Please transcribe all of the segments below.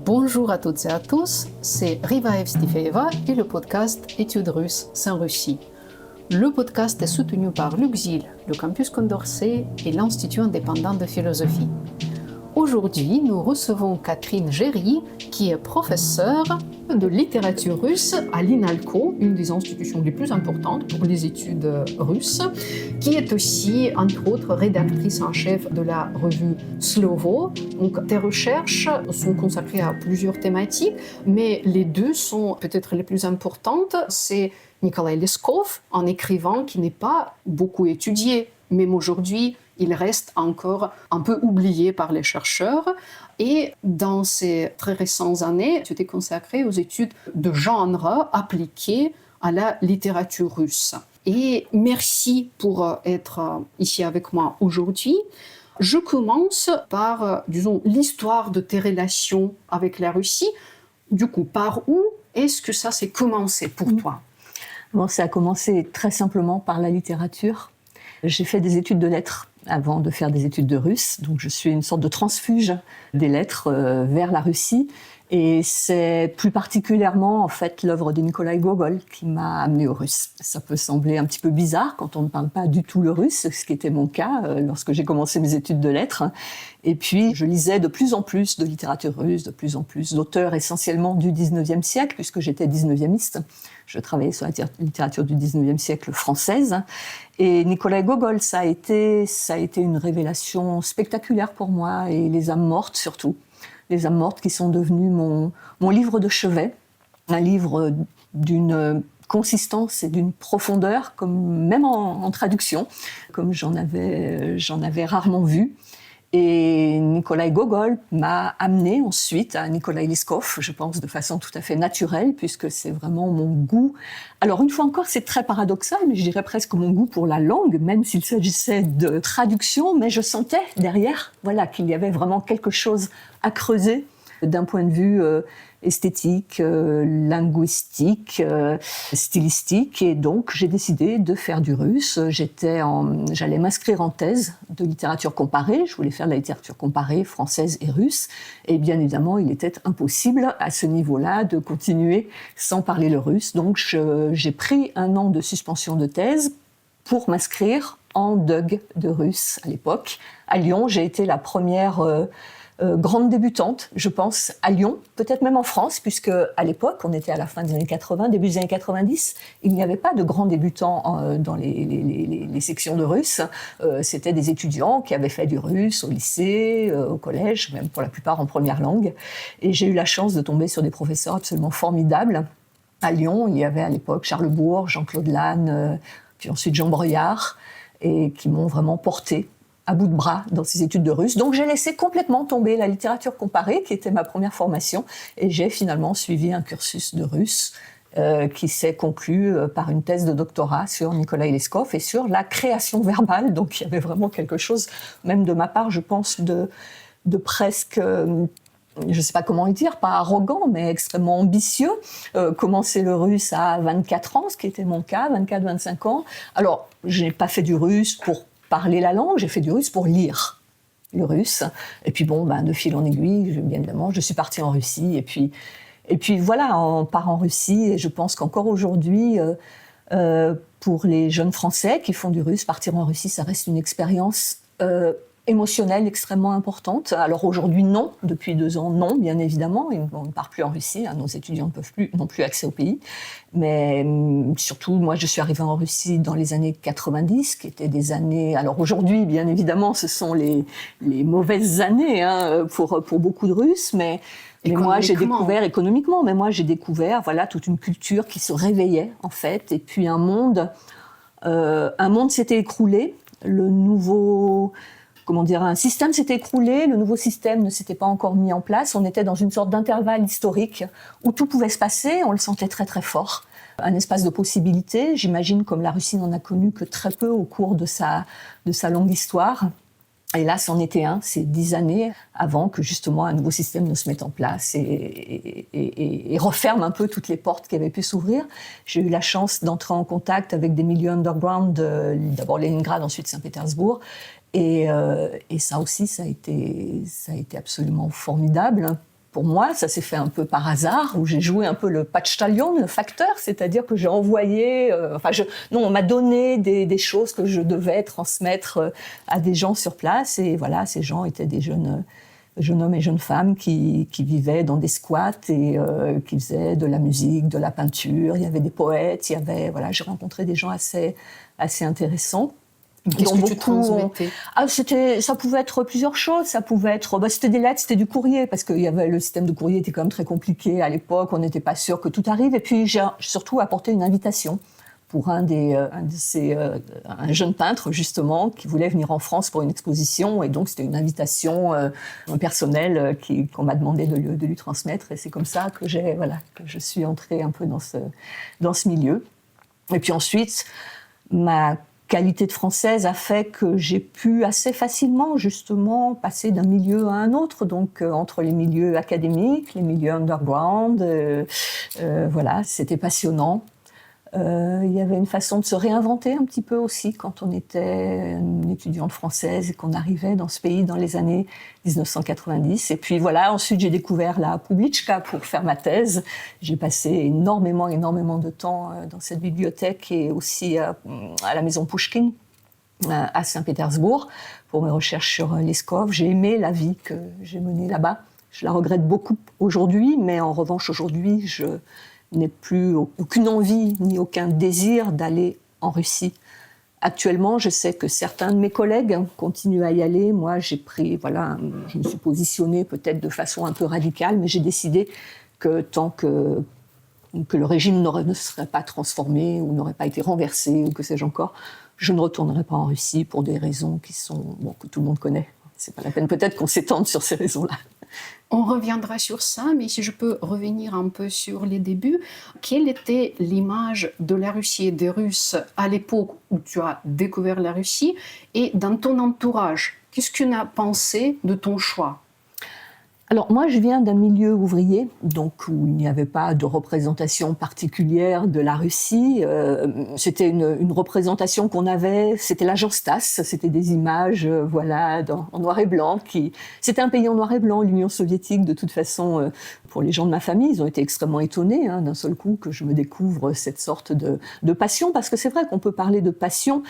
Bonjour à toutes et à tous, c'est Riva Evstifeeva et le podcast Études russes sans Russie. Le podcast est soutenu par l'UXIL, le campus Condorcet et l'Institut indépendant de philosophie. Aujourd'hui, nous recevons Catherine Géry, qui est professeure de littérature russe à l'INALCO, une des institutions les plus importantes pour les études russes, qui est aussi, entre autres, rédactrice en chef de la revue Slovo. Donc, tes recherches sont consacrées à plusieurs thématiques, mais les deux sont peut-être les plus importantes. C'est Nikolai Leskov, un écrivain qui n'est pas beaucoup étudié, même aujourd'hui, il reste encore un peu oublié par les chercheurs. Et dans ces très récentes années, tu t'es consacré aux études de genre appliquées à la littérature russe. Et merci pour être ici avec moi aujourd'hui. Je commence par, l'histoire de tes relations avec la Russie. Du coup, par où est-ce que ça s'est commencé pour toi ? Bon, ça a commencé très simplement par la littérature. J'ai fait des études de lettres avant de faire des études de russe, donc je suis une sorte de transfuge des lettres vers la Russie. Et c'est plus particulièrement en fait l'œuvre de Nikolai Gogol qui m'a amenée au russe. Ça peut sembler un petit peu bizarre quand on ne parle pas du tout le russe, ce qui était mon cas lorsque j'ai commencé mes études de lettres. Et puis je lisais de plus en plus de littérature russe, de plus en plus d'auteurs essentiellement du 19e siècle, puisque j'étais 19e. Je travaillais sur la littérature du 19e siècle française. Et Nikolai Gogol, ça a été une révélation spectaculaire pour moi, et Les âmes mortes surtout. Les âmes mortes qui sont devenues mon livre de chevet, un livre d'une consistance et d'une profondeur, comme même en traduction, comme j'en avais rarement vu. Et Nikolai Gogol m'a amené ensuite à Nikolai Leskov, je pense de façon tout à fait naturelle, puisque c'est vraiment mon goût. Alors une fois encore, c'est très paradoxal, mais je dirais presque mon goût pour la langue, même s'il s'agissait de traduction, mais je sentais derrière, qu'il y avait vraiment quelque chose à creuser d'un point de vue esthétique, linguistique, stylistique, et donc j'ai décidé de faire du russe. J'allais m'inscrire en thèse de littérature comparée, je voulais faire de la littérature comparée française et russe, et bien évidemment il était impossible à ce niveau-là de continuer sans parler le russe, donc j'ai pris 1 an de suspension de thèse pour m'inscrire en DUG de russe à l'époque. À Lyon, j'ai été la première grande débutante, je pense, à Lyon, peut-être même en France, puisque à l'époque, on était à la fin des années 80, début des années 90, il n'y avait pas de grands débutants dans les sections de russe. C'était des étudiants qui avaient fait du russe au lycée, au collège, même pour la plupart en première langue. Et j'ai eu la chance de tomber sur des professeurs absolument formidables. À Lyon, il y avait à l'époque Charles Bourg, Jean-Claude Lannes, puis ensuite Jean Breuillard, et qui m'ont vraiment porté à bout de bras dans ces études de russe. Donc j'ai laissé complètement tomber la littérature comparée, qui était ma première formation, et j'ai finalement suivi un cursus de russe qui s'est conclu par une thèse de doctorat sur Nikolai Leskov et sur la création verbale. Donc il y avait vraiment quelque chose, même de ma part, je pense, de presque... je ne sais pas comment le dire, pas arrogant, mais extrêmement ambitieux. Commencer le russe à 24 ans, ce qui était mon cas, 24-25 ans. Alors, je n'ai pas fait du russe pour parler la langue, j'ai fait du russe pour lire le russe. Et puis de fil en aiguille, bien évidemment, je suis partie en Russie. Et puis voilà, on part en Russie. Et je pense qu'encore aujourd'hui, pour les jeunes Français qui font du russe, partir en Russie, ça reste une expérience émotionnelle extrêmement importante. Alors aujourd'hui, non. Depuis 2 ans, non, bien évidemment. On ne part plus en Russie. Nos étudiants n'ont plus accès au pays. Mais surtout, moi, je suis arrivée en Russie dans les années 90, qui étaient des années... Alors aujourd'hui, bien évidemment, ce sont les mauvaises années pour beaucoup de Russes, mais moi, j'ai découvert économiquement, mais moi, j'ai découvert toute une culture qui se réveillait, en fait. Et puis un monde s'était écroulé. Un système s'était écroulé, le nouveau système ne s'était pas encore mis en place. On était dans une sorte d'intervalle historique où tout pouvait se passer, on le sentait très très fort. Un espace de possibilités, j'imagine, comme la Russie n'en a connu que très peu au cours de sa longue histoire. Et là, c'en était c'est 10 années avant que justement un nouveau système ne se mette en place et referme un peu toutes les portes qui avaient pu s'ouvrir. J'ai eu la chance d'entrer en contact avec des milieux underground, d'abord Leningrad, ensuite Saint-Pétersbourg. Et ça aussi, ça a été absolument formidable pour moi, ça s'est fait un peu par hasard, où j'ai joué un peu le patchtalion, le facteur, c'est-à-dire que j'ai envoyé, on m'a donné des choses que je devais transmettre à des gens sur place, et voilà, ces gens étaient des jeunes hommes et jeunes femmes qui vivaient dans des squats et qui faisaient de la musique, de la peinture. Il y avait des poètes, j'ai rencontré des gens assez intéressants. Qu'est-ce que tu transmettais ? Ça pouvait être plusieurs choses. Ça pouvait être, c'était des lettres, c'était du courrier, parce que le système de courrier était quand même très compliqué à l'époque. On n'était pas sûr que tout arrive. Et puis j'ai surtout apporté une invitation pour un jeune peintre justement qui voulait venir en France pour une exposition, et donc c'était une invitation personnelle qu'on m'a demandé de lui transmettre, et c'est comme ça que je suis entrée un peu dans ce milieu. Et puis ensuite, ma qualité de française a fait que j'ai pu assez facilement justement passer d'un milieu à un autre, donc entre les milieux académiques, les milieux underground, c'était passionnant. Il y avait une façon de se réinventer un petit peu aussi quand on était une étudiante française et qu'on arrivait dans ce pays dans les années 1990. Et puis voilà, ensuite j'ai découvert la Publiczka pour faire ma thèse. J'ai passé énormément de temps dans cette bibliothèque et aussi à la maison Pouchkine à Saint-Pétersbourg pour mes recherches sur Leskov. J'ai aimé la vie que j'ai menée là-bas. Je la regrette beaucoup aujourd'hui, mais en revanche aujourd'hui, je n'ai plus aucune envie ni aucun désir d'aller en Russie. Actuellement, je sais que certains de mes collègues continuent à y aller. Moi, je me suis positionnée peut-être de façon un peu radicale, mais j'ai décidé que tant que le régime ne serait pas transformé ou n'aurait pas été renversé ou que sais-je encore, je ne retournerai pas en Russie pour des raisons que tout le monde connaît. C'est pas la peine peut-être qu'on s'étende sur ces raisons-là. On reviendra sur ça, mais si je peux revenir un peu sur les débuts, quelle était l'image de la Russie et des Russes à l'époque où tu as découvert la Russie, et dans ton entourage, qu'est-ce qu'on a pensé de ton choix ? Alors moi, je viens d'un milieu ouvrier, donc où il n'y avait pas de représentation particulière de la Russie. C'était une représentation qu'on avait, c'était l'agence TASS, c'était des images en noir et blanc. C'était un pays en noir et blanc, l'Union soviétique. De toute façon, pour les gens de ma famille, ils ont été extrêmement étonnés d'un seul coup que je me découvre cette sorte de passion, parce que c'est vrai qu'on peut parler de passion.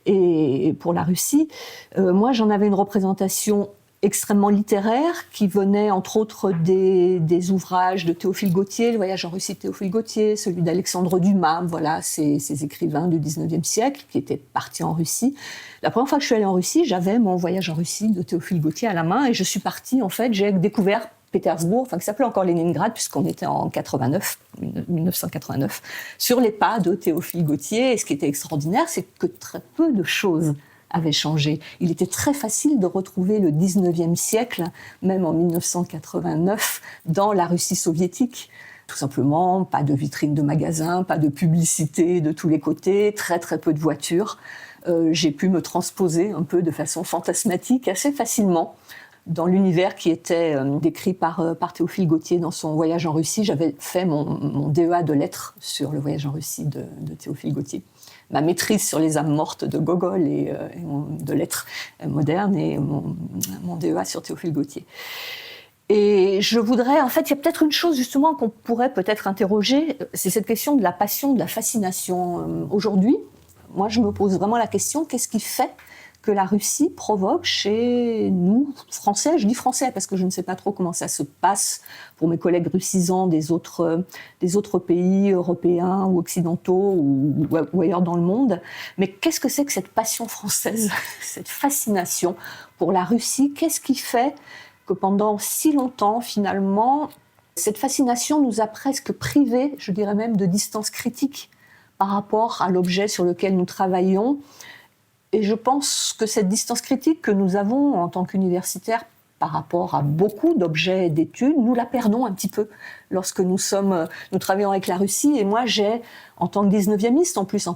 Et pour la Russie, moi, j'en avais une représentation extrêmement littéraire, qui venait entre autres des ouvrages de Théophile Gautier, Le voyage en Russie de Théophile Gautier, celui d'Alexandre Dumas, ces écrivains du 19e siècle qui étaient partis en Russie. La première fois que je suis allée en Russie, j'avais mon voyage en Russie de Théophile Gautier à la main, et je suis partie, en fait, j'ai découvert Pétersbourg, qui s'appelait encore Leningrad, puisqu'on était en 1989, sur les pas de Théophile Gautier. Et ce qui était extraordinaire, c'est que très peu de choses avait changé. Il était très facile de retrouver le 19e siècle, même en 1989, dans la Russie soviétique. Tout simplement, pas de vitrines de magasins, pas de publicité de tous les côtés, très très peu de voitures. J'ai pu me transposer un peu de façon fantasmatique assez facilement dans l'univers qui était décrit par Théophile Gautier dans son voyage en Russie. J'avais fait mon DEA de lettres sur le voyage en Russie de Théophile Gautier. Ma maîtrise sur les âmes mortes de Gogol et de lettres modernes, et mon DEA sur Théophile Gautier. Et je voudrais, en fait, il y a peut-être une chose justement qu'on pourrait peut-être interroger, c'est cette question de la passion, de la fascination. Aujourd'hui, moi je me pose vraiment la question, qu'est-ce qui fait que la Russie provoque chez nous, Français, je dis Français parce que je ne sais pas trop comment ça se passe pour mes collègues russisants des autres pays européens ou occidentaux ou ailleurs dans le monde, mais qu'est-ce que c'est que cette passion française, cette fascination pour la Russie? Qu'est-ce qui fait que pendant si longtemps, finalement, cette fascination nous a presque privés, je dirais même, de distance critique par rapport à l'objet sur lequel nous travaillons? Et je pense que cette distance critique que nous avons en tant qu'universitaires par rapport à beaucoup d'objets d'études, nous la perdons un petit peu lorsque nous travaillons avec la Russie. Et moi, en tant que 19e en plus,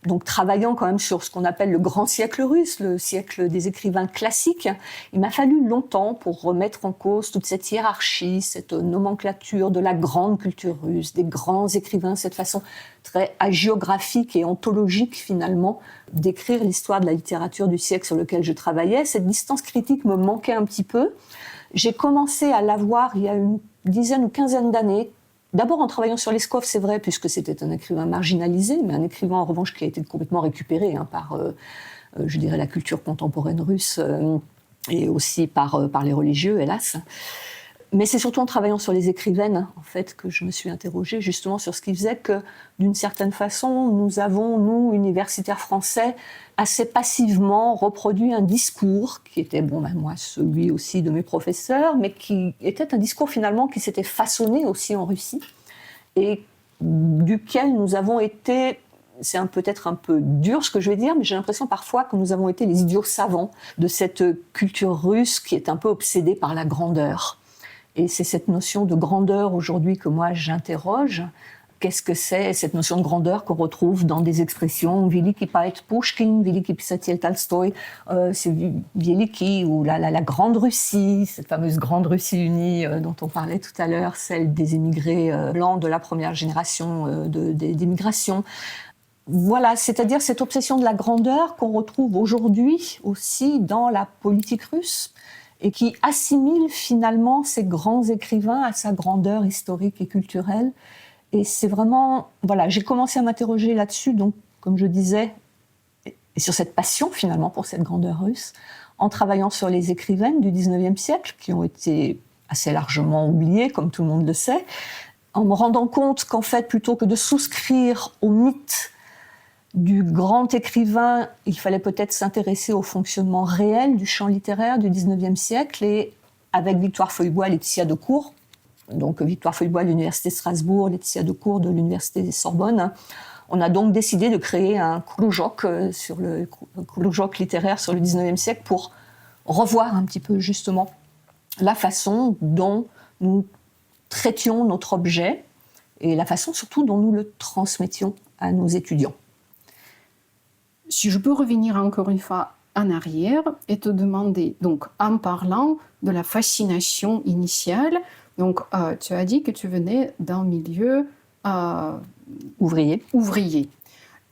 donc travaillant quand même sur ce qu'on appelle le grand siècle russe, le siècle des écrivains classiques, il m'a fallu longtemps pour remettre en cause toute cette hiérarchie, cette nomenclature de la grande culture russe, des grands écrivains, cette façon très hagiographique et ontologique finalement d'écrire l'histoire de la littérature du siècle sur lequel je travaillais. Cette distance critique me manquait un petit peu. J'ai commencé à l'avoir il y a une dizaine ou quinzaine d'années, d'abord en travaillant sur Leskov, c'est vrai, puisque c'était un écrivain marginalisé, mais un écrivain en revanche qui a été complètement récupéré par, je dirais, la culture contemporaine russe et aussi par les religieux, hélas. Mais c'est surtout en travaillant sur les écrivaines, en fait, que je me suis interrogée justement sur ce qui faisait que, d'une certaine façon, nous avons, nous, universitaires français, assez passivement reproduit un discours qui était, moi, celui aussi de mes professeurs, mais qui était un discours finalement qui s'était façonné aussi en Russie et duquel nous avons été, c'est peut-être un peu dur ce que je vais dire, mais j'ai l'impression parfois que nous avons été les idiots savants de cette culture russe qui est un peu obsédée par la grandeur. Et c'est cette notion de grandeur aujourd'hui que moi j'interroge. Qu'est-ce que c'est cette notion de grandeur qu'on retrouve dans des expressions Veliki poète Pushkin, Veliki pisatelь Tolstoï, c'est Veliki ou la Grande Russie, cette fameuse Grande Russie unie dont on parlait tout à l'heure, celle des émigrés blancs de la première génération d'émigration. Voilà, c'est-à-dire cette obsession de la grandeur qu'on retrouve aujourd'hui aussi dans la politique russe, et qui assimile finalement ces grands écrivains à sa grandeur historique et culturelle. Et c'est vraiment... Voilà, j'ai commencé à m'interroger là-dessus, donc, comme je disais, et sur cette passion finalement pour cette grandeur russe, en travaillant sur les écrivaines du XIXe siècle, qui ont été assez largement oubliées, comme tout le monde le sait, en me rendant compte qu'en fait, plutôt que de souscrire au mythe du grand écrivain, il fallait peut-être s'intéresser au fonctionnement réel du champ littéraire du XIXe siècle. Et avec Victoire Feuillebois, Laetitia Decourt, donc Victoire Feuillebois de l'Université de Strasbourg, Laetitia Decourt de l'Université de Sorbonne, on a donc décidé de créer un Krujok littéraire sur le XIXe siècle pour revoir un petit peu justement la façon dont nous traitions notre objet et la façon surtout dont nous le transmettions à nos étudiants. Si je peux revenir encore une fois en arrière et te demander, donc en parlant de la fascination initiale, donc tu as dit que tu venais d'un milieu ouvrier.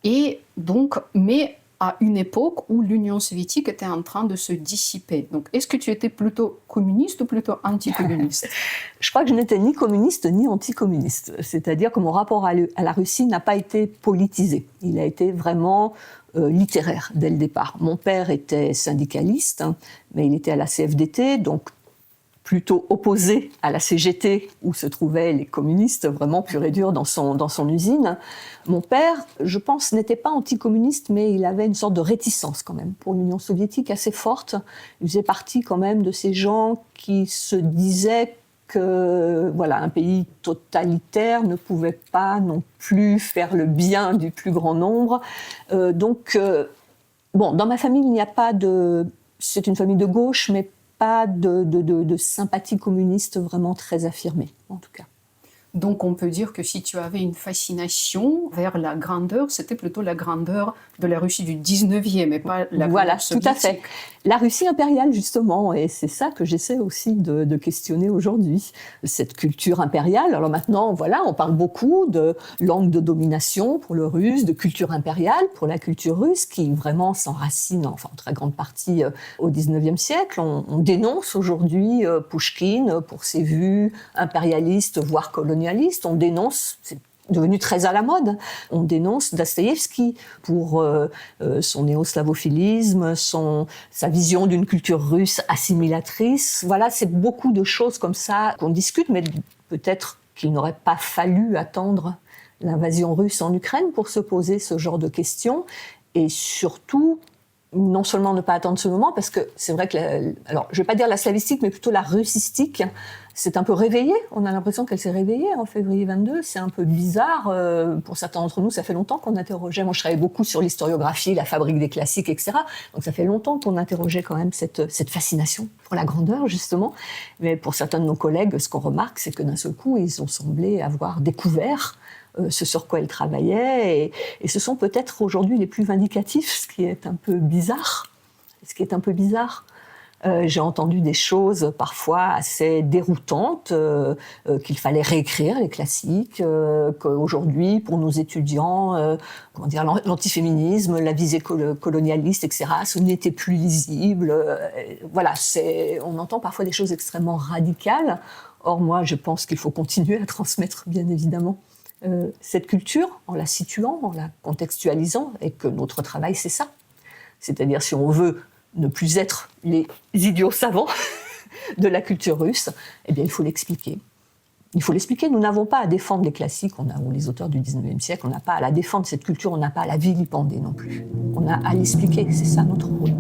Et donc, mais à une époque où l'Union soviétique était en train de se dissiper. Donc, est-ce que tu étais plutôt communiste ou plutôt anticommuniste ? Je crois que je n'étais ni communiste ni anticommuniste. C'est-à-dire que mon rapport à la Russie n'a pas été politisé. Il a été vraiment littéraire dès le départ. Mon père était syndicaliste, mais il était à la CFDT, donc plutôt opposé à la CGT où se trouvaient les communistes, vraiment purs et durs dans son usine. Mon père, je pense, n'était pas anticommuniste, mais il avait une sorte de réticence quand même pour l'Union soviétique assez forte. Il faisait partie quand même de ces gens qui se disaient que un pays totalitaire ne pouvait pas non plus faire le bien du plus grand nombre. Dans ma famille, il n'y a pas de... C'est une famille de gauche, mais pas de sympathie communiste vraiment très affirmée, en tout cas. Donc on peut dire que si tu avais une fascination vers la grandeur, c'était plutôt la grandeur de la Russie du 19e et pas la grandeur soviétique. Tout à fait. La Russie impériale, justement, et c'est ça que j'essaie aussi de questionner aujourd'hui. Cette culture impériale, alors maintenant, on parle beaucoup de langue de domination pour le russe, de culture impériale pour la culture russe, qui vraiment s'enracine, en très grande partie, au 19e siècle. On dénonce aujourd'hui Pouchkine pour ses vues impérialistes, voire colonialistes. On dénonce... devenu très à la mode. On dénonce Dostoïevski pour son néoslavophilisme, sa vision d'une culture russe assimilatrice. Voilà, c'est beaucoup de choses comme ça qu'on discute, mais peut-être qu'il n'aurait pas fallu attendre l'invasion russe en Ukraine pour se poser ce genre de questions. Et surtout, non seulement ne pas attendre ce moment, parce que c'est vrai que, alors je ne vais pas dire la slavistique, mais plutôt la russistique, c'est un peu réveillée. On a l'impression qu'elle s'est réveillée en février 22. C'est un peu bizarre. Pour certains d'entre nous, ça fait longtemps qu'on interrogeait. Moi, je travaillais beaucoup sur l'historiographie, la fabrique des classiques, etc. Donc ça fait longtemps qu'on interrogeait quand même cette fascination pour la grandeur, justement. Mais pour certains de nos collègues, ce qu'on remarque, c'est que d'un seul coup, ils ont semblé avoir découvert ce sur quoi ils travaillaient, et ce sont peut-être aujourd'hui les plus vindicatifs, ce qui est un peu bizarre. J'ai entendu des choses parfois assez déroutantes, qu'il fallait réécrire les classiques, qu'aujourd'hui, pour nos étudiants, l'antiféminisme, la visée colonialiste, etc., ce n'était plus lisible. Voilà, on entend parfois des choses extrêmement radicales. Or, moi, je pense qu'il faut continuer à transmettre, bien évidemment, cette culture en la situant, en la contextualisant, et que notre travail, c'est ça. C'est-à-dire, si on veut ne plus être les idiots savants de la culture russe, eh bien, il faut l'expliquer. Il faut l'expliquer. Nous n'avons pas à défendre les classiques ou les auteurs du 19e siècle. On n'a pas à la défendre, cette culture. On n'a pas à la vilipender non plus. On a à l'expliquer. C'est ça notre rôle.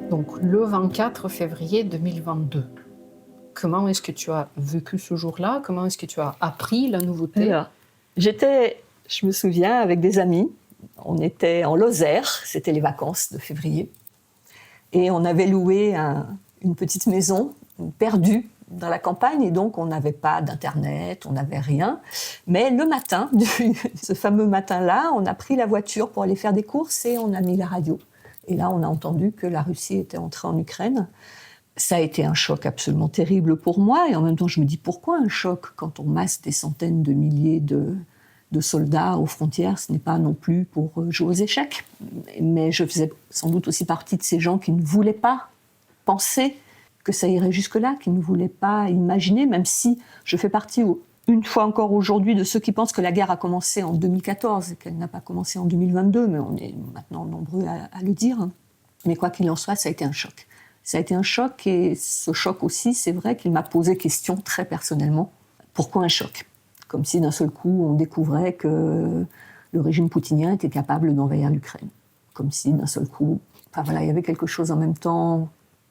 Donc, le 24 février 2022. Comment est-ce que tu as vécu ce jour-là? Comment est-ce que tu as appris la nouveauté? Alors, je me souviens, avec des amis. On était en Lozère, c'était les vacances de février. Et on avait loué une petite maison perdue dans la campagne. Et donc, on n'avait pas d'internet, on n'avait rien. Mais le matin, ce fameux matin-là, on a pris la voiture pour aller faire des courses et on a mis la radio. Et là, on a entendu que la Russie était entrée en Ukraine. Ça a été un choc absolument terrible pour moi. Et en même temps, je me dis, pourquoi un choc quand on masse des centaines de milliers de soldats aux frontières? Ce n'est pas non plus pour jouer aux échecs. Mais je faisais sans doute aussi partie de ces gens qui ne voulaient pas penser que ça irait jusque-là, qui ne voulaient pas imaginer, même si je fais partie, une fois encore aujourd'hui, de ceux qui pensent que la guerre a commencé en 2014 et qu'elle n'a pas commencé en 2022, mais on est maintenant nombreux à le dire. Mais quoi qu'il en soit, ça a été un choc. Ça a été un choc, et ce choc aussi, c'est vrai qu'il m'a posé question très personnellement. Pourquoi un choc? Comme si d'un seul coup, on découvrait que le régime poutinien était capable d'envahir l'Ukraine. Comme si d'un seul coup, il y avait quelque chose en même temps.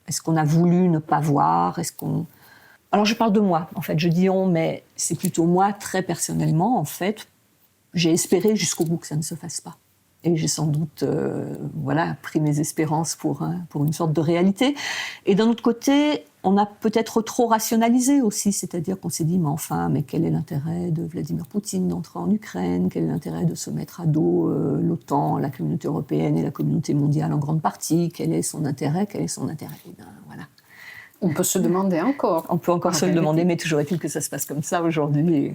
Est-ce qu'on a voulu ne pas voir? Alors je parle de moi, en fait, je dis on, mais c'est plutôt moi, très personnellement, en fait. J'ai espéré jusqu'au bout que ça ne se fasse pas. Et j'ai sans doute pris mes espérances pour une sorte de réalité. Et d'un autre côté, on a peut-être trop rationalisé aussi, c'est-à-dire qu'on s'est dit, mais quel est l'intérêt de Vladimir Poutine d'entrer en Ukraine? Quel est l'intérêt de se mettre à dos l'OTAN, la communauté européenne et la communauté mondiale en grande partie? Quel est son intérêt? Voilà. On peut se demander encore. On peut encore se le demander, mais toujours est-il que ça se passe comme ça aujourd'hui.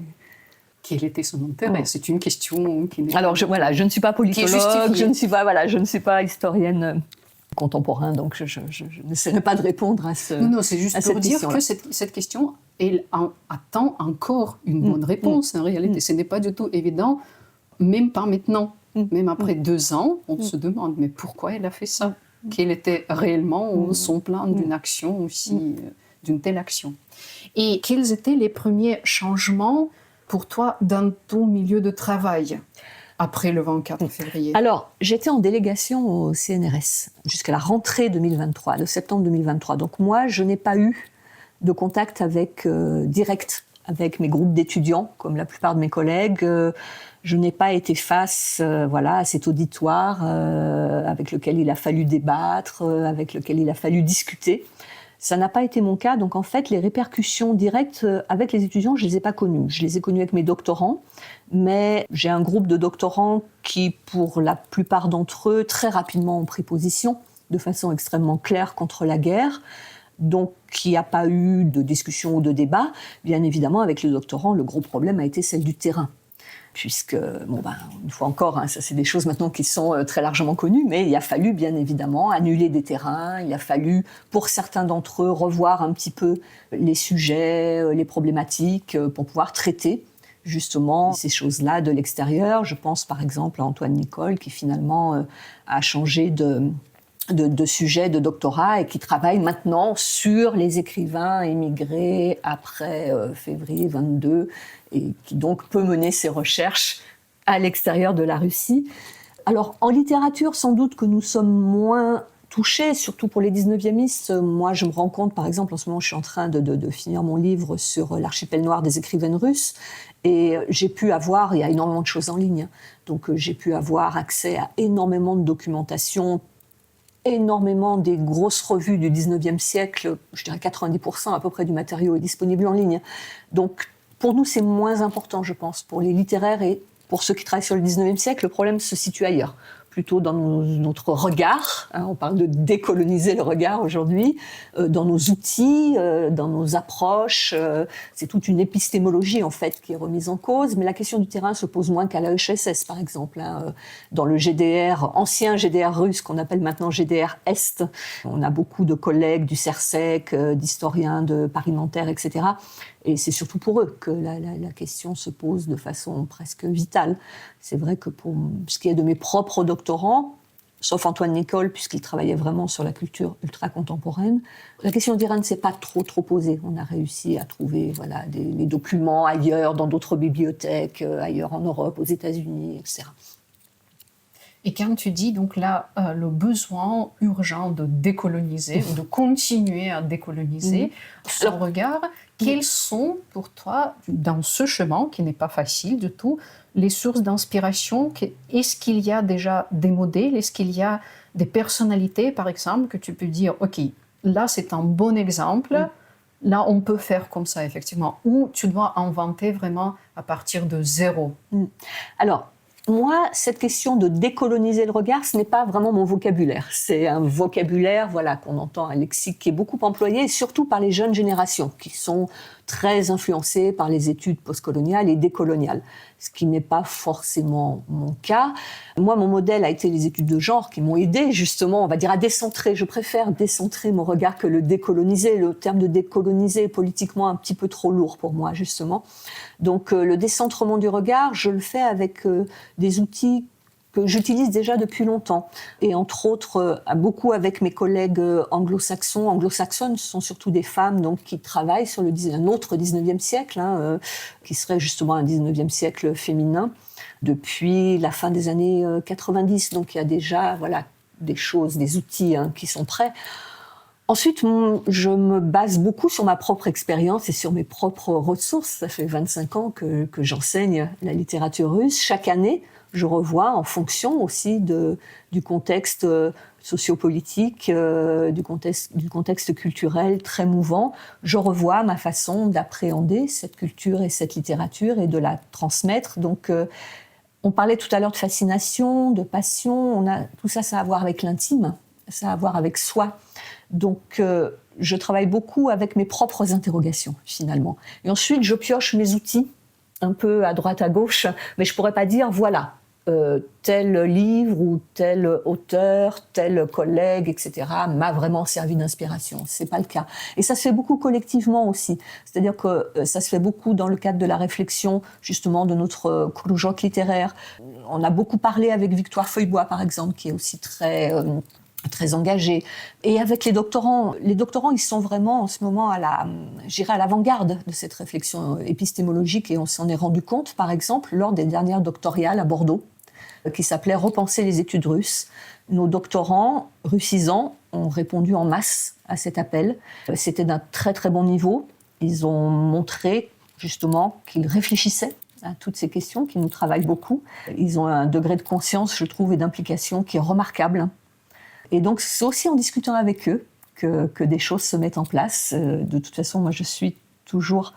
Quel était son intérêt? C'est une question qui n'est Alors, je ne suis pas politologue, je ne suis pas historienne contemporain, donc je n'essaierai pas de répondre à ce. Non, c'est juste pour dire que cette question, elle attend encore une bonne réponse. En réalité, ce n'est pas du tout évident, même pas maintenant. Même après 2 ans, on se demande, mais pourquoi elle a fait ça? Quel était réellement son plan d'une action aussi, d'une telle action? Et quels étaient les premiers changements pour toi dans ton milieu de travail après le 24 février? Alors, j'étais en délégation au CNRS jusqu'à la rentrée 2023, de septembre 2023. Donc moi, je n'ai pas eu de contact direct avec mes groupes d'étudiants, comme la plupart de mes collègues. Je n'ai pas été face à cet auditoire avec lequel il a fallu débattre, avec lequel il a fallu discuter. Ça n'a pas été mon cas, donc en fait, les répercussions directes avec les étudiants, je ne les ai pas connues. Je les ai connues avec mes doctorants, mais j'ai un groupe de doctorants qui, pour la plupart d'entre eux, très rapidement ont pris position, de façon extrêmement claire contre la guerre. Donc, il n'y a pas eu de discussion ou de débat. Bien évidemment, avec les doctorants, le gros problème a été celle du terrain. Puisque, une fois encore, ça c'est des choses maintenant qui sont très largement connues, mais il a fallu bien évidemment annuler des terrains, il a fallu, pour certains d'entre eux, revoir un petit peu les sujets, les problématiques, pour pouvoir traiter justement ces choses-là de l'extérieur. Je pense par exemple à Antoine Nicole, qui finalement a changé de sujet de doctorat et qui travaille maintenant sur les écrivains émigrés après février 22 et qui donc peut mener ses recherches à l'extérieur de la Russie. Alors en littérature, sans doute que nous sommes moins touchés, surtout pour les 19e. Moi, je me rends compte, par exemple, en ce moment, je suis en train de finir mon livre sur l'archipel noir des écrivaines russes et j'ai pu avoir, il y a énormément de choses en ligne, donc j'ai pu avoir accès à énormément de documentation énormément des grosses revues du 19e siècle. Je dirais 90% à peu près du matériau est disponible en ligne. Donc, pour nous, c'est moins important, je pense. Pour les littéraires et pour ceux qui travaillent sur le 19e siècle, le problème se situe ailleurs. Plutôt dans notre regard, on parle de décoloniser le regard aujourd'hui, dans nos outils, dans nos approches. C'est toute une épistémologie en fait qui est remise en cause, mais la question du terrain se pose moins qu'à la HSS par exemple. Dans le GDR, ancien GDR russe qu'on appelle maintenant GDR Est, on a beaucoup de collègues du CERSEC, d'historiens de Paris-Nanterre, etc. Et c'est surtout pour eux que la question se pose de façon presque vitale. C'est vrai que pour ce qui est de mes propres doctorants, sauf Antoine Nicole, puisqu'il travaillait vraiment sur la culture ultra-contemporaine, la question d'Iran ne s'est pas trop posée. On a réussi à trouver les documents ailleurs, dans d'autres bibliothèques, ailleurs en Europe, aux États-Unis, etc. Et quand tu dis donc là le besoin urgent de décoloniser, ou de continuer à décoloniser son regard, quels sont pour toi, dans ce chemin qui n'est pas facile du tout, les sources d'inspiration? Est-ce qu'il y a déjà des modèles? Est-ce qu'il y a des personnalités, par exemple, que tu peux dire, OK, là c'est un bon exemple, là on peut faire comme ça, effectivement, ou tu dois inventer vraiment à partir de zéro? Alors, moi, cette question de décoloniser le regard, ce n'est pas vraiment mon vocabulaire. C'est un vocabulaire, qu'on entend, un lexique qui est beaucoup employé, et surtout par les jeunes générations, qui sont très influencées par les études postcoloniales et décoloniales, ce qui n'est pas forcément mon cas. Moi, mon modèle a été les études de genre qui m'ont aidé, justement, on va dire, à décentrer. Je préfère décentrer mon regard que le décoloniser. Le terme de décoloniser est politiquement un petit peu trop lourd pour moi, justement. Donc, le décentrement du regard, je le fais avec des outils que j'utilise déjà depuis longtemps. Et entre autres, beaucoup avec mes collègues anglo-saxons. Anglo-saxonnes, ce sont surtout des femmes donc, qui travaillent sur un autre 19e siècle, qui serait justement un 19e siècle féminin, depuis la fin des années 90. Donc il y a déjà des choses, des outils qui sont prêts. Ensuite, je me base beaucoup sur ma propre expérience et sur mes propres ressources. Ça fait 25 ans que j'enseigne la littérature russe. Chaque année, je revois en fonction aussi du contexte sociopolitique, du contexte culturel très mouvant. Je revois ma façon d'appréhender cette culture et cette littérature et de la transmettre. Donc, on parlait tout à l'heure de fascination, de passion. Tout ça, ça a à voir avec l'intime, ça a à voir avec soi. Donc, je travaille beaucoup avec mes propres interrogations, finalement. Et ensuite, je pioche mes outils un peu à droite, à gauche, mais je pourrais pas dire, tel livre ou tel auteur, tel collègue, etc., m'a vraiment servi d'inspiration. C'est pas le cas. Et ça se fait beaucoup collectivement aussi. C'est-à-dire que ça se fait beaucoup dans le cadre de la réflexion, justement, de notre colloque littéraire. On a beaucoup parlé avec Victoire Feuillebois, par exemple, qui est aussi très engagée. Et avec les doctorants, ils sont vraiment en ce moment à l'avant-garde de cette réflexion épistémologique, et on s'en est rendu compte, par exemple, lors des dernières doctorales à Bordeaux, qui s'appelait « Repenser les études russes ». Nos doctorants russisants ont répondu en masse à cet appel. C'était d'un très très bon niveau. Ils ont montré justement qu'ils réfléchissaient à toutes ces questions, qu'ils nous travaillent beaucoup. Ils ont un degré de conscience, je trouve, et d'implication qui est remarquable. Et donc, c'est aussi en discutant avec eux que des choses se mettent en place. De toute façon, moi, j'ai toujours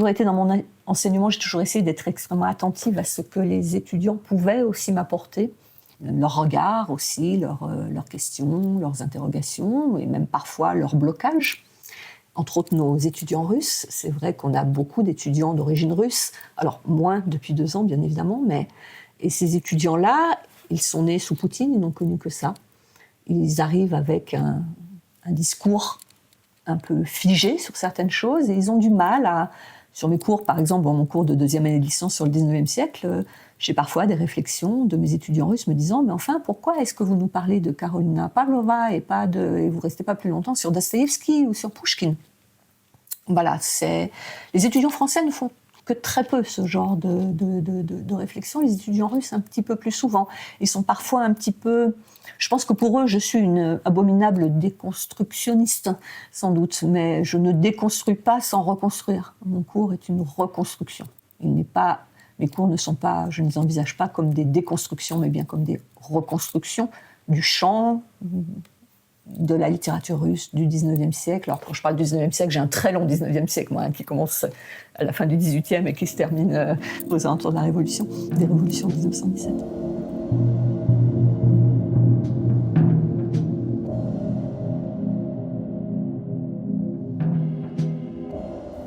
été dans mon enseignement, j'ai toujours essayé d'être extrêmement attentive à ce que les étudiants pouvaient aussi m'apporter. Leur regard aussi, leurs questions, leurs interrogations, et même parfois leurs blocages. Entre autres, nos étudiants russes. C'est vrai qu'on a beaucoup d'étudiants d'origine russe. Alors, moins depuis 2 ans, bien évidemment, et ces étudiants-là, ils sont nés sous Poutine, ils n'ont connu que ça. Ils arrivent avec un discours un peu figé sur certaines choses, et ils ont du mal sur mes cours, par exemple, dans mon cours de 2e année de licence sur le 19e siècle, j'ai parfois des réflexions de mes étudiants russes me disant « Mais enfin, pourquoi est-ce que vous nous parlez de Karolina Pavlova et vous restez pas plus longtemps sur Dostoïevski ou sur Pouchkine ?» Voilà, les étudiants français ne font que très peu ce genre de réflexion. Les étudiants russes, un petit peu plus souvent. Ils sont parfois un petit peu... Je pense que pour eux, je suis une abominable déconstructionniste, sans doute, mais je ne déconstruis pas sans reconstruire. Mon cours est une reconstruction. Mes cours ne sont pas, je ne les envisage pas comme des déconstructions, mais bien comme des reconstructions du champ de la littérature russe du 19e siècle. Alors, quand je parle du 19e siècle, j'ai un très long 19e siècle, moi, qui commence à la fin du 18e et qui se termine aux alentours de la Révolution, des révolutions de 1917.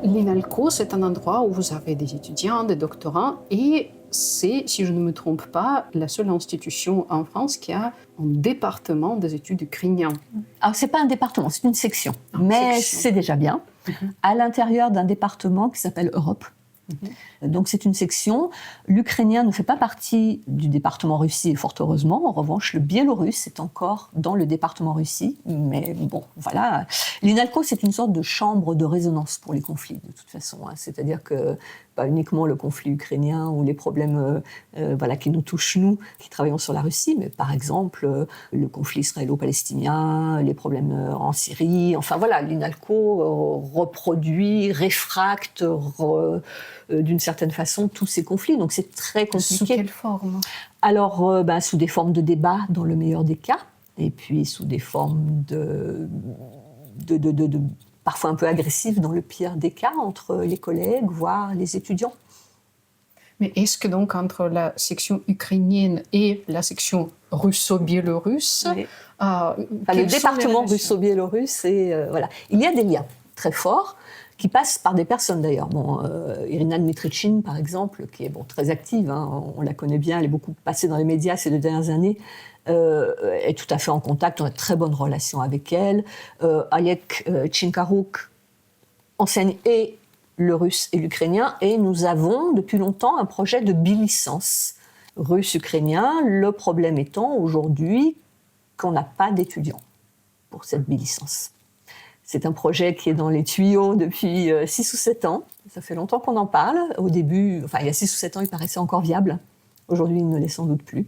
L'INALCO, c'est un endroit où vous avez des étudiants, des doctorants, et c'est, si je ne me trompe pas, la seule institution en France qui a un département des études ukrainiennes. Alors, ce n'est pas un département, c'est une section, mais section. c'est déjà bien, à l'intérieur d'un département qui s'appelle Europe. Donc c'est une section. L'ukrainien ne fait pas partie du département Russie, fort heureusement. En revanche, le biélorusse est encore dans le département Russie. Mais bon, voilà. L'INALCO, c'est une sorte de chambre de résonance pour les conflits, de toute façon. C'est-à-dire que pas uniquement le conflit ukrainien ou les problèmes qui nous touchent, nous, qui travaillons sur la Russie, mais par exemple le conflit israélo-palestinien, les problèmes en Syrie. Enfin voilà, l'INALCO reproduit, réfracte, d'une certaine façon, tous ces conflits. Donc c'est très compliqué. Sous quelle forme? Alors, sous des formes de débat, dans le meilleur des cas, et puis sous des formes de parfois un peu agressives, dans le pire des cas, entre les collègues, voire les étudiants. Mais est-ce que donc entre la section ukrainienne et la section russo-biélorusse, oui. Le département russo-biélorusse, voilà. Il y a des liens très forts qui passent par des personnes d'ailleurs. Bon, Irina Dmitrichine, par exemple, qui est très active, on la connaît bien, elle est beaucoup passée dans les médias ces 2 dernières années, est tout à fait en contact, on a de très bonnes relations avec elle. Ayek Chinkarouk enseigne et le russe et l'ukrainien, et nous avons depuis longtemps un projet de bilicence russe-ukrainien, le problème étant aujourd'hui qu'on n'a pas d'étudiants pour cette bilicence. C'est un projet qui est dans les tuyaux depuis 6 ou 7 ans. Ça fait longtemps qu'on en parle. Au début, il y a 6 ou 7 ans, il paraissait encore viable. Aujourd'hui, il ne l'est sans doute plus.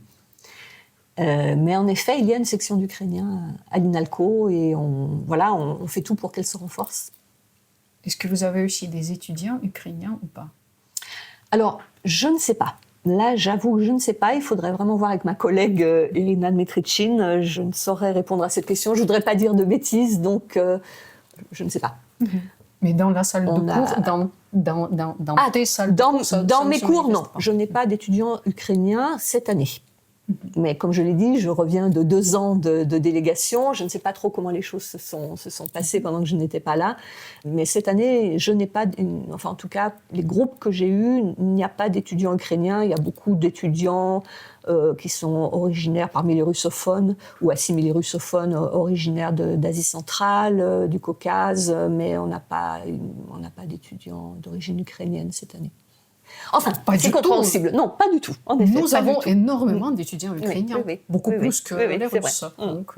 Mais en effet, il y a une section d'Ukrainiens à l'INALCO et on fait tout pour qu'elle se renforce. Est-ce que vous avez aussi des étudiants ukrainiens ou pas? Alors, je ne sais pas. Là, j'avoue, je ne sais pas. Il faudrait vraiment voir avec ma collègue Irina Dmitrichine. Je ne saurais répondre à cette question. Je ne voudrais pas dire de bêtises, donc je ne sais pas. Mais dans la salle de cours, dans tes salles de cours, dans mes cours, non. Je n'ai pas d'étudiants ukrainiens cette année. Mais comme je l'ai dit, je reviens de 2 ans de délégation. Je ne sais pas trop comment les choses se sont passées pendant que je n'étais pas là. Mais cette année, je n'ai pas... en tout cas, les groupes que j'ai eus, il n'y a pas d'étudiants ukrainiens. Il y a beaucoup d'étudiants qui sont originaires parmi les russophones ou assimilés russophones originaires d'Asie centrale, du Caucase. Mais on n'a pas d'étudiants d'origine ukrainienne cette année. Enfin, c'est compréhensible. Non, pas du tout. En effet, nous avons énormément d'étudiants ukrainiens, beaucoup plus que les Russes. Donc,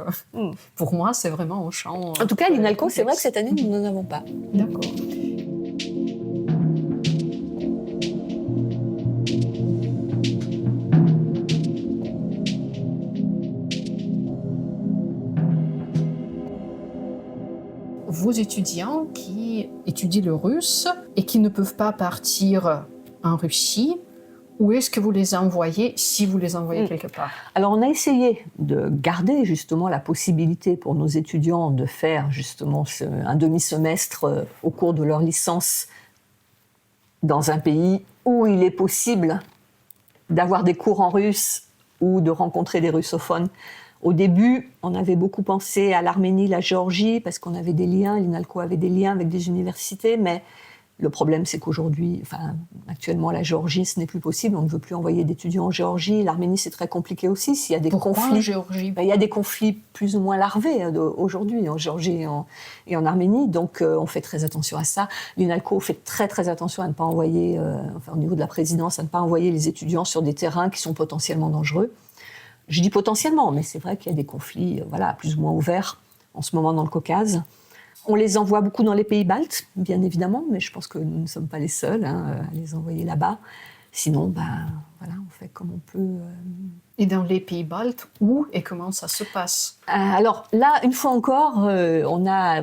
pour moi, c'est vraiment un champ. En tout cas, l'INALCO, c'est vrai que cette année, nous n'en avons pas. D'accord. Vos étudiants qui étudient le russe et qui ne peuvent pas partir en Russie, où est-ce que vous les envoyez, si vous les envoyez quelque part? Alors, on a essayé de garder justement la possibilité pour nos étudiants de faire justement un demi-semestre au cours de leur licence dans un pays où il est possible d'avoir des cours en russe ou de rencontrer des russophones. Au début, on avait beaucoup pensé à l'Arménie, la Géorgie, parce qu'on avait des liens, l'INALCO avait des liens avec des universités, mais le problème, c'est qu'aujourd'hui, actuellement, la Géorgie, ce n'est plus possible. On ne veut plus envoyer d'étudiants en Géorgie. L'Arménie, c'est très compliqué aussi. S'il y a des conflits, Géorgie? Il y a des conflits plus ou moins larvés aujourd'hui en Géorgie et en Arménie. Donc, on fait très attention à ça. L'INALCO fait très, très attention à ne pas envoyer, au niveau de la présidence, à ne pas envoyer les étudiants sur des terrains qui sont potentiellement dangereux. Je dis potentiellement, mais c'est vrai qu'il y a des conflits plus ou moins ouverts en ce moment dans le Caucase. On les envoie beaucoup dans les pays baltes, bien évidemment, mais je pense que nous ne sommes pas les seuls à les envoyer là-bas. Sinon, voilà, on fait comme on peut. Et dans les pays baltes, où et comment ça se passe? Alors là, une fois encore, on a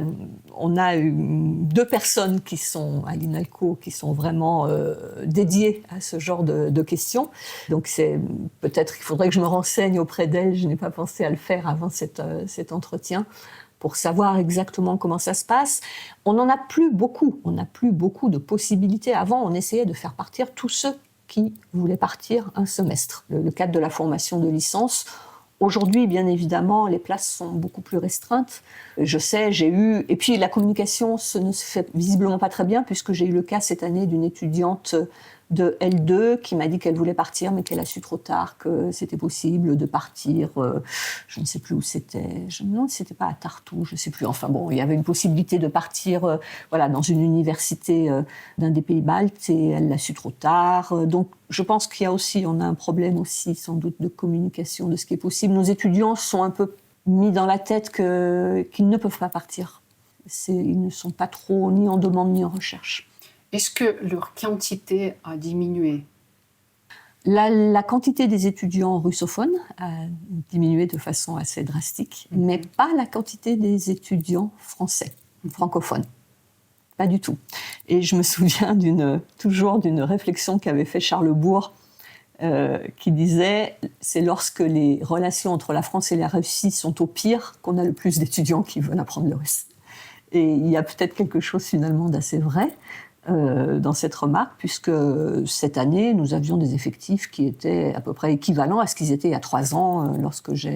2 personnes qui sont à l'INALCO qui sont vraiment dédiées à ce genre de questions. Donc peut-être qu'il faudrait que je me renseigne auprès d'elles. Je n'ai pas pensé à le faire avant cet entretien pour savoir exactement comment ça se passe. On n'en a plus beaucoup. On n'a plus beaucoup de possibilités. Avant, on essayait de faire partir tous ceux qui voulaient partir un semestre, le cadre de la formation de licence. Aujourd'hui, bien évidemment, les places sont beaucoup plus restreintes. Je sais, et puis la communication ne se fait visiblement pas très bien, puisque j'ai eu le cas cette année d'une étudiante de L2 qui m'a dit qu'elle voulait partir, mais qu'elle a su trop tard que c'était possible de partir. Je ne sais plus où c'était. Non, c'était pas à Tartou, je ne sais plus. Enfin bon, il y avait une possibilité de partir dans une université d'un des pays baltes, et elle l'a su trop tard. Donc je pense on a un problème aussi, sans doute, de communication de ce qui est possible. Nos étudiants sont un peu mis dans la tête qu'ils ne peuvent pas partir. Ils ne sont pas trop ni en demande ni en recherche. Est-ce que leur quantité a diminué? La quantité des étudiants russophones a diminué de façon assez drastique, mais pas la quantité des étudiants français, francophones. Pas du tout. Et je me souviens toujours d'une réflexion qu'avait fait Charles Bourg, qui disait « c'est lorsque les relations entre la France et la Russie sont au pire qu'on a le plus d'étudiants qui veulent apprendre le russe ». Et il y a peut-être quelque chose finalement d'assez vrai dans cette remarque, puisque cette année, nous avions des effectifs qui étaient à peu près équivalents à ce qu'ils étaient il y a 3 ans, lorsque je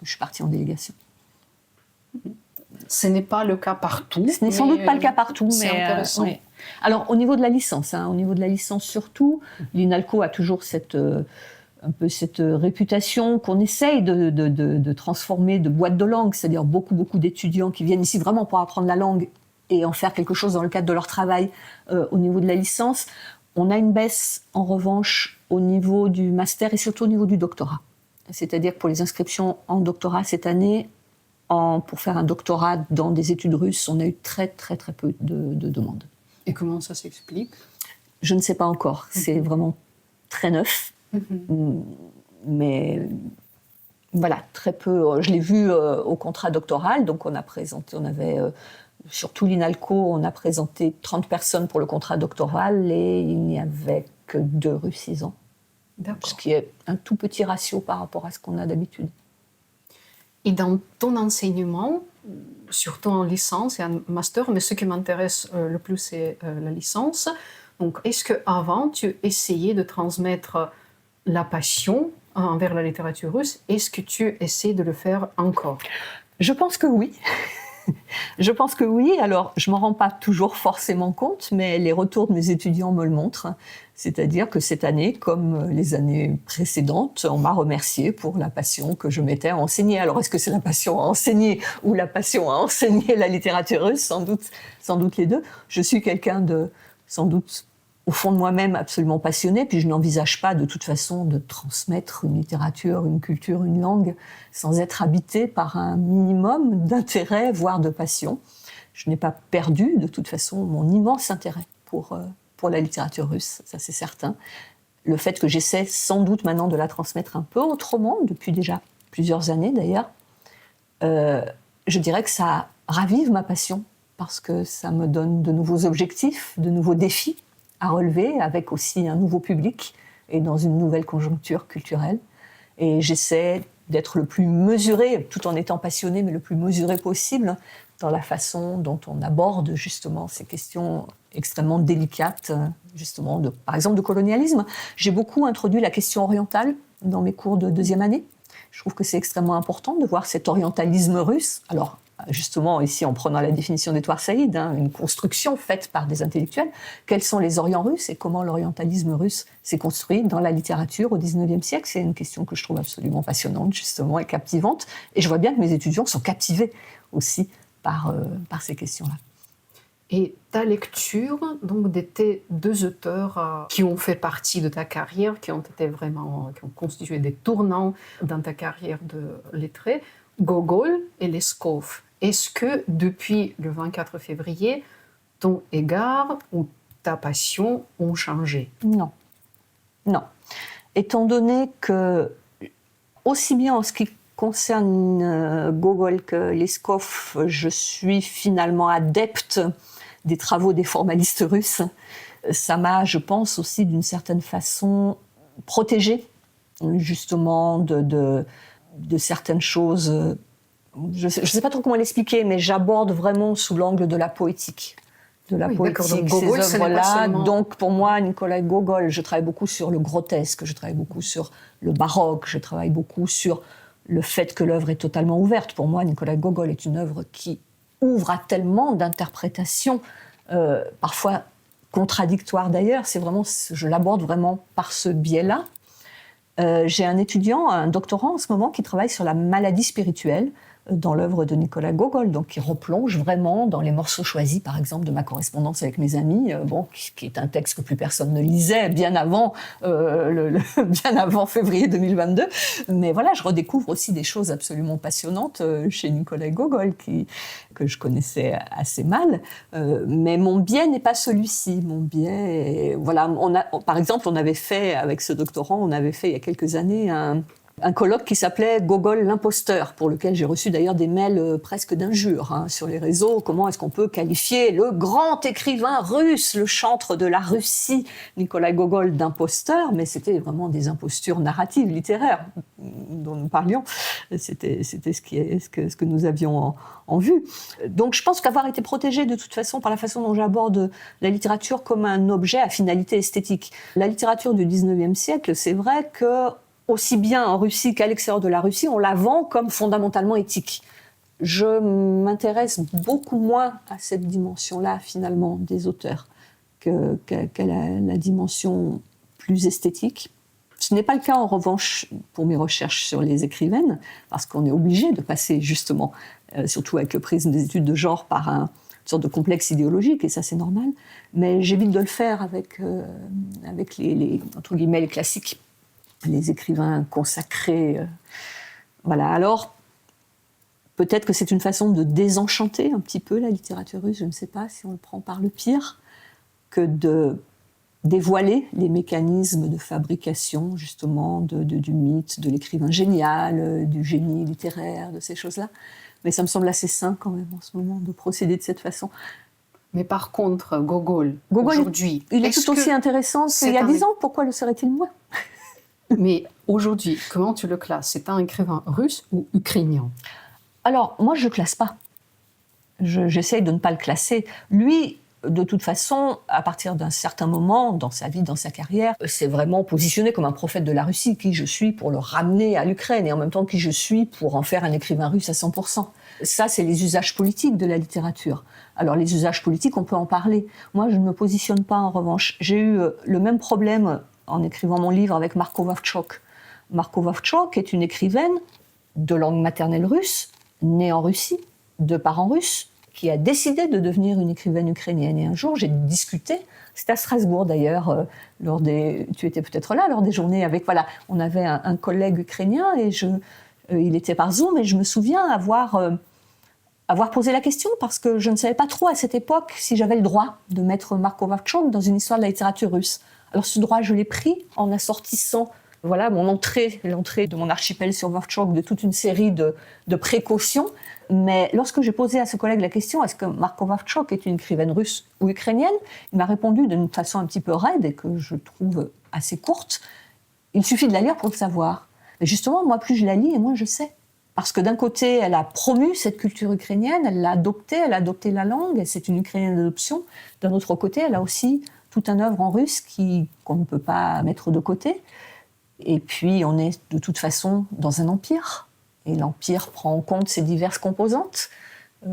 suis partie en délégation. Ce n'est pas le cas partout. Ce n'est sans doute pas le cas partout, mais c'est intéressant. Ouais. Alors, au niveau de la licence, surtout, l'INALCO a toujours cette réputation qu'on essaye de transformer de boîte de langue, c'est-à-dire beaucoup d'étudiants qui viennent ici vraiment pour apprendre la langue et en faire quelque chose dans le cadre de leur travail au niveau de la licence. On a une baisse, en revanche, au niveau du master et surtout au niveau du doctorat. C'est-à-dire que pour les inscriptions en doctorat cette année, pour faire un doctorat dans des études russes, on a eu très peu de demandes. Et comment ça s'explique? Je ne sais pas encore. C'est vraiment très neuf. Mais voilà, très peu. Je l'ai vu au contrat doctoral, donc on avait surtout l'INALCO, on a présenté 30 personnes pour le contrat doctoral et il n'y avait que 2 russisants. D'accord. Ce qui est un tout petit ratio par rapport à ce qu'on a d'habitude. Et dans ton enseignement, surtout en licence et en master, mais ce qui m'intéresse le plus, c'est la licence. Donc, est-ce qu'avant, tu essayais de transmettre la passion envers la littérature russe? Est-ce que tu essaies de le faire encore? Je pense que oui. Je pense que oui. Alors, je ne m'en rends pas toujours forcément compte, mais les retours de mes étudiants me le montrent. C'est-à-dire que cette année, comme les années précédentes, on m'a remercié pour la passion que je mettais à enseigner. Alors, est-ce que c'est la passion à enseigner ou la passion à enseigner la littérature russe? Sans doute les deux. Je suis quelqu'un sans doute, au fond de moi-même, absolument passionné, puis je n'envisage pas de toute façon de transmettre une littérature, une culture, une langue sans être habité par un minimum d'intérêt, voire de passion. Je n'ai pas perdu de toute façon mon immense intérêt pour la littérature russe, ça c'est certain. Le fait que j'essaie sans doute maintenant de la transmettre un peu autrement, depuis déjà plusieurs années d'ailleurs, je dirais que ça ravive ma passion, parce que ça me donne de nouveaux objectifs, de nouveaux défis à relever, avec aussi un nouveau public et dans une nouvelle conjoncture culturelle. Et j'essaie d'être le plus mesuré, tout en étant passionné, mais le plus mesuré possible dans la façon dont on aborde justement ces questions extrêmement délicates, justement, par exemple de colonialisme. J'ai beaucoup introduit la question orientale dans mes cours de 2e année. Je trouve que c'est extrêmement important de voir cet orientalisme russe. Alors, justement, ici, en prenant la définition d'Edouard Saïd, une construction faite par des intellectuels, quels sont les Orients russes et comment l'orientalisme russe s'est construit dans la littérature au XIXe siècle. C'est une question que je trouve absolument passionnante, justement, et captivante. Et je vois bien que mes étudiants sont captivés aussi par ces questions-là. Et ta lecture donc, de tes 2 auteurs qui ont fait partie de ta carrière, qui ont constitué des tournants dans ta carrière de lettré, Gogol et Leskov. Est-ce que depuis le 24 février, ton égard ou ta passion ont changé? Non. Non. Étant donné que, aussi bien en ce qui concerne Gogol que Leskov, je suis finalement adepte des travaux des formalistes russes, ça m'a, je pense, aussi d'une certaine façon protégée, justement, de certaines choses. Je ne sais pas trop comment l'expliquer, mais j'aborde vraiment sous l'angle de la poétique. Donc Gogol, ces œuvres-là. seulement... Donc pour moi, Nikolai Gogol, je travaille beaucoup sur le grotesque, je travaille beaucoup sur le baroque, je travaille beaucoup sur le fait que l'œuvre est totalement ouverte. Pour moi, Nikolai Gogol est une œuvre qui ouvre à tellement d'interprétations, parfois contradictoires d'ailleurs. Je l'aborde vraiment par ce biais-là. J'ai un étudiant, un doctorant en ce moment, qui travaille sur la maladie spirituelle dans l'œuvre de Nikolai Gogol, donc qui replonge vraiment dans les morceaux choisis, par exemple, de ma correspondance avec mes amis, qui est un texte que plus personne ne lisait bien avant février 2022. Mais voilà, je redécouvre aussi des choses absolument passionnantes chez Nikolai Gogol, que je connaissais assez mal. Mais mon biais n'est pas celui-ci. Mon biais, par exemple, on avait fait, avec ce doctorant, il y a quelques années, un colloque qui s'appelait Gogol l'imposteur, pour lequel j'ai reçu d'ailleurs des mails presque d'injures sur les réseaux. Comment est-ce qu'on peut qualifier le grand écrivain russe, le chantre de la Russie, Nikolai Gogol, d'imposteur? Mais c'était vraiment des impostures narratives, littéraires, dont nous parlions. C'était ce que nous avions en vue. Donc je pense qu'avoir été protégée de toute façon par la façon dont j'aborde la littérature comme un objet à finalité esthétique. La littérature du 19e siècle, c'est vrai que aussi bien en Russie qu'à l'extérieur de la Russie, on la vend comme fondamentalement éthique. Je m'intéresse beaucoup moins à cette dimension-là, finalement, des auteurs, qu'à la dimension plus esthétique. Ce n'est pas le cas, en revanche, pour mes recherches sur les écrivaines, parce qu'on est obligé de passer, justement, surtout avec le prisme des études de genre, par une sorte de complexe idéologique, et ça, c'est normal. Mais j'évite de le faire avec les entre guillemets, les classiques, les écrivains consacrés. Voilà. Alors, peut-être que c'est une façon de désenchanter un petit peu la littérature russe, je ne sais pas si on le prend par le pire, que de dévoiler les mécanismes de fabrication, justement, du mythe, de l'écrivain génial, du génie littéraire, de ces choses-là. Mais ça me semble assez sain, quand même, en ce moment, de procéder de cette façon. Mais par contre, Gogol aujourd'hui... Il est tout aussi intéressant qu'il y a 10 ans. Pourquoi le serait-il moins ? Mais aujourd'hui, comment tu le classes? C'est un écrivain russe ou ukrainien? Alors, moi, je ne le classe pas. J'essaye de ne pas le classer. Lui, de toute façon, à partir d'un certain moment, dans sa vie, dans sa carrière, s'est vraiment positionné comme un prophète de la Russie, qui je suis pour le ramener à l'Ukraine, et en même temps qui je suis pour en faire un écrivain russe à 100%. Ça, c'est les usages politiques de la littérature. Alors, les usages politiques, on peut en parler. Moi, je ne me positionne pas, en revanche. J'ai eu le même problème en écrivant mon livre avec Marko Vavtchok. Marko Vavtchok est une écrivaine de langue maternelle russe, née en Russie, de parents russes, qui a décidé de devenir une écrivaine ukrainienne. Et un jour, j'ai discuté, c'était à Strasbourg d'ailleurs, tu étais peut-être là, lors des journées avec... Voilà, on avait un collègue ukrainien, et il était par Zoom, et je me souviens avoir posé la question, parce que je ne savais pas trop à cette époque si j'avais le droit de mettre Marko Vavtchok dans une histoire de la littérature russe. Alors ce droit, je l'ai pris en assortissant l'entrée de mon archipel sur Vavtchok de toute une série de précautions. Mais lorsque j'ai posé à ce collègue la question, est-ce que Marko Vavtchok est une écrivaine russe ou ukrainienne, il m'a répondu d'une façon un petit peu raide et que je trouve assez courte. Il suffit de la lire pour le savoir. Et justement, moi, plus je la lis, et moins je sais. Parce que d'un côté, elle a promu cette culture ukrainienne, elle a adopté la langue, c'est une ukrainienne d'adoption. D'un autre côté, elle a aussi toute une œuvre en russe qu'on ne peut pas mettre de côté. Et puis, on est de toute façon dans un empire. Et l'empire prend en compte ses diverses composantes.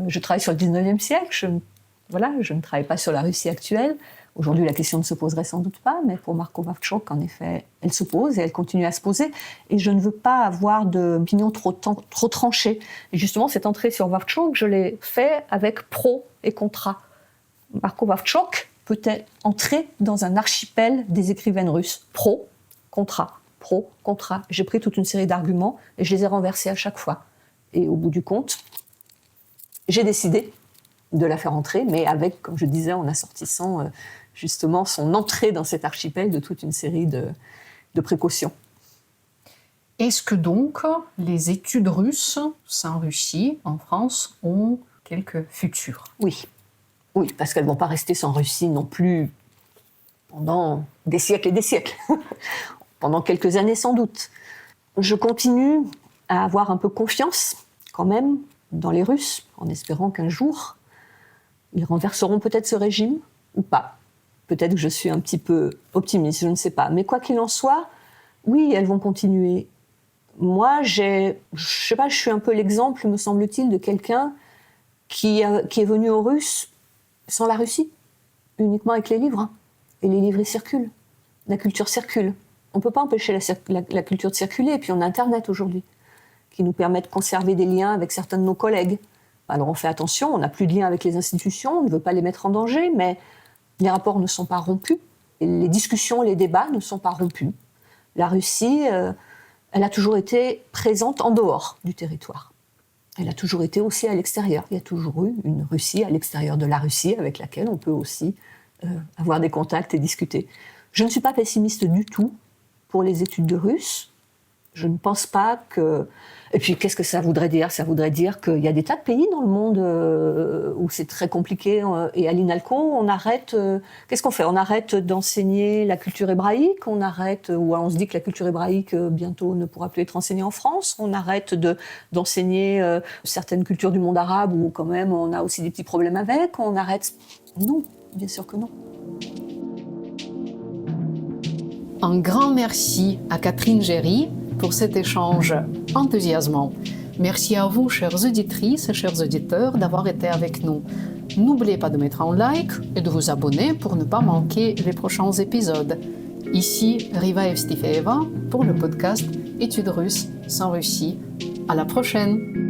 Je travaille sur le 19e siècle, je ne travaille pas sur la Russie actuelle. Aujourd'hui, la question ne se poserait sans doute pas, mais pour Marko Vavtchok, en effet, elle se pose et elle continue à se poser. Et je ne veux pas avoir d'opinion trop tranchée. Et justement, cette entrée sur Vavtchok, je l'ai fait avec pro et contra. Marko Vavtchok peut-elle entrer dans un archipel des écrivaines russes. Pro, contra. J'ai pris toute une série d'arguments et je les ai renversés à chaque fois. Et au bout du compte, j'ai décidé de la faire entrer, mais avec, comme je disais, en assortissant justement son entrée dans cet archipel de toute une série de précautions. Est-ce que donc les études russes sans Russie en France ont quelque futur? Oui, parce qu'elles ne vont pas rester sans Russie non plus pendant des siècles et des siècles, pendant quelques années sans doute. Je continue à avoir un peu confiance quand même dans les Russes, en espérant qu'un jour, ils renverseront peut-être ce régime ou pas. Peut-être que je suis un petit peu optimiste, je ne sais pas. Mais quoi qu'il en soit, oui, elles vont continuer. Moi, je suis un peu l'exemple, me semble-t-il, de quelqu'un qui est venu aux Russes sans la Russie, uniquement avec les livres. Et les livres, ils circulent. La culture circule. On ne peut pas empêcher la culture de circuler. Et puis on a Internet aujourd'hui, qui nous permet de conserver des liens avec certains de nos collègues. Alors on fait attention, on n'a plus de liens avec les institutions, on ne veut pas les mettre en danger, mais les rapports ne sont pas rompus. Et les discussions, les débats ne sont pas rompus. La Russie, elle a toujours été présente en dehors du territoire. Elle a toujours été aussi à l'extérieur. Il y a toujours eu une Russie à l'extérieur de la Russie avec laquelle on peut aussi avoir des contacts et discuter. Je ne suis pas pessimiste du tout pour les études de russe. Je ne pense pas que... Et puis, qu'est-ce que ça voudrait dire ? Ça voudrait dire qu'il y a des tas de pays dans le monde où c'est très compliqué. Et à l'INALCO, on arrête... Qu'est-ce qu'on fait ? On arrête d'enseigner la culture hébraïque, on se dit que la culture hébraïque, bientôt, ne pourra plus être enseignée en France. On arrête d'enseigner certaines cultures du monde arabe où, quand même, on a aussi des petits problèmes avec. On arrête... Non, bien sûr que non. Un grand merci à Catherine Géry pour cet échange enthousiasmant. Merci à vous, chères auditrices et chers auditeurs, d'avoir été avec nous. N'oubliez pas de mettre un like et de vous abonner pour ne pas manquer les prochains épisodes. Ici Riva Evstifeeva pour le podcast Études russes sans Russie. À la prochaine!